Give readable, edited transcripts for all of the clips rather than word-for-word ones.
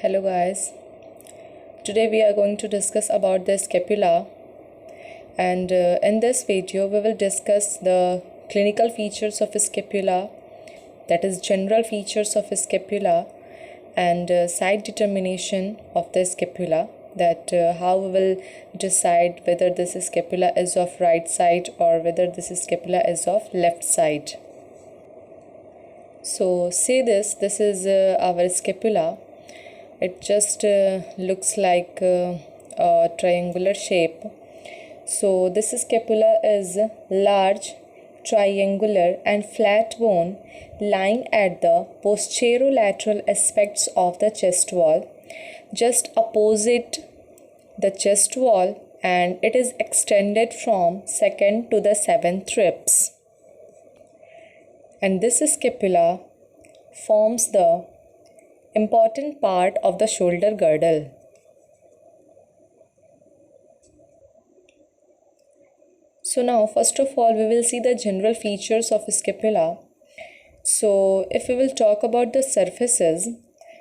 Hello guys, today we are going to discuss about the scapula, and in this video we will discuss the clinical features of scapula, that is general features of scapula, and side determination of the scapula, that how we will decide whether this scapula is of right side or whether this scapula is of left side. So say this is our scapula. It just looks like a triangular shape. So this scapula is large, triangular and flat bone lying at the posterolateral aspects of the chest wall, just opposite the chest wall, and it is extended from 2nd to the 7th ribs. And this scapula forms the important part of the shoulder girdle. So now first of all we will see the general features of scapula. So if we will talk about the surfaces,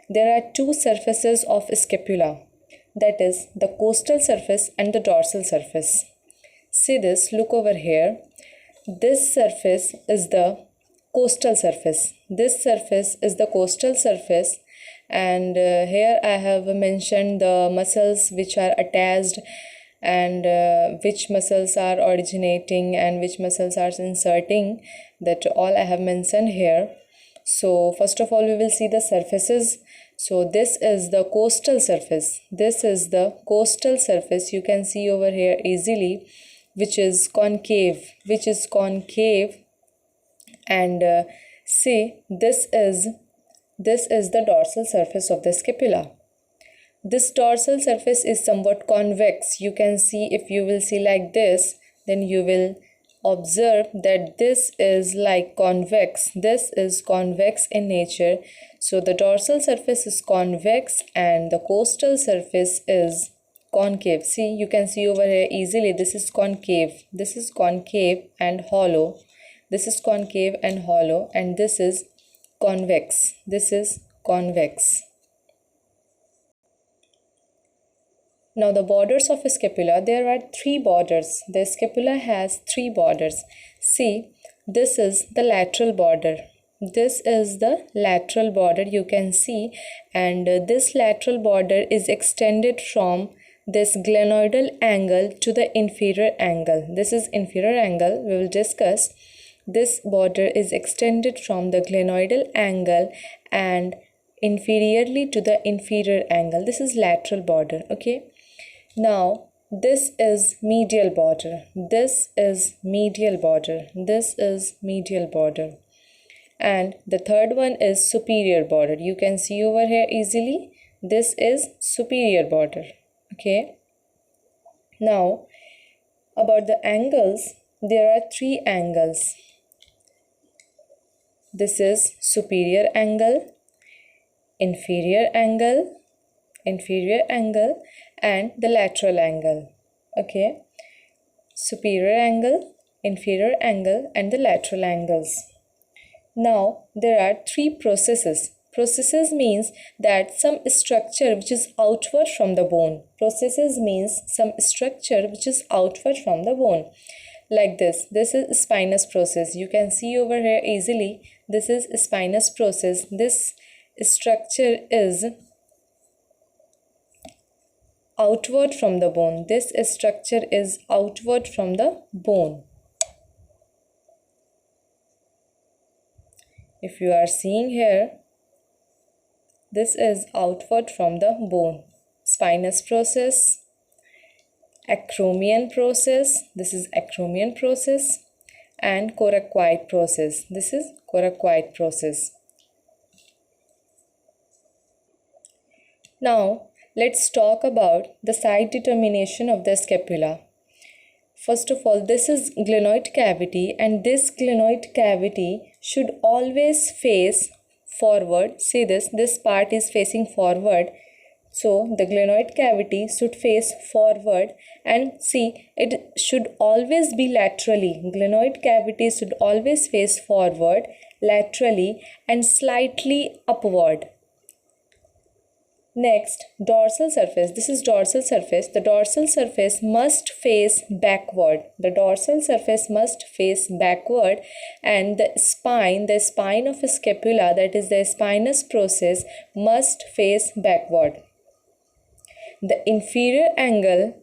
there are two surfaces of scapula, that is the costal surface and the dorsal surface. See this, look over here. This surface is the costal surface. This surface is the costal surface, and here I have mentioned the muscles which are attached and which muscles are originating and which muscles are inserting, that all I have mentioned here. So first of all we will see the surfaces. So this is the costal surface. This is the costal surface, you can see over here easily, which is concave, and see this is the dorsal surface of the scapula. This dorsal surface is somewhat convex. You can see, if you will see like this, then you will observe that this is like convex. This is convex in nature. So the dorsal surface is convex and the costal surface is concave. See, you can see over here easily, this is concave and hollow. This is concave and hollow, and this is convex. Now the borders of scapula, there are three borders. The scapula has three borders. See, this is the lateral border. You can see, and this lateral border is extended from this glenoidal angle to the inferior angle. This is inferior angle, we will discuss. This border is extended from the glenoidal angle and inferiorly to the inferior angle. This is lateral border. Okay. Now this is medial border. And the third one is superior border. You can see over here easily. This is superior border. Okay. Now about the angles, there are three angles. This is superior angle, inferior angle, and the lateral angle. Okay, superior angle, inferior angle, and the lateral angles. Now there are three processes. Processes means that some structure which is outward from the bone. Like this is spinous process. You can see over here easily, this is spinous process. This structure is outward from the bone. If you are seeing here, this is outward from the bone. Spinous process, acromion process, this is acromion process, and coracoid process, this is coracoid process. Now let's talk about the side determination of the scapula. First of all, this is glenoid cavity, and this glenoid cavity should always face forward. See this part is facing forward. So the glenoid cavity should face forward, and see, it should always be laterally. Glenoid cavity should always face forward, laterally, and slightly upward. Next, dorsal surface. This is dorsal surface. The dorsal surface must face backward. The dorsal surface must face backward, and the spine of scapula, that is the spinous process, must face backward. The inferior angle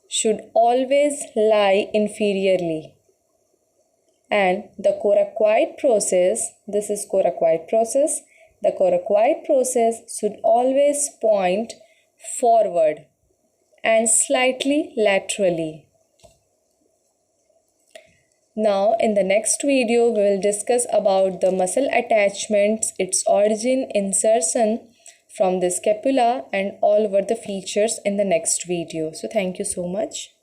should always lie inferiorly. And the coracoid process, this is coracoid process. The coracoid process should always point forward and slightly laterally. Now in the next video we will discuss about the muscle attachments, its origin, insertion from the scapula, and all over the features in the next video. So thank you so much.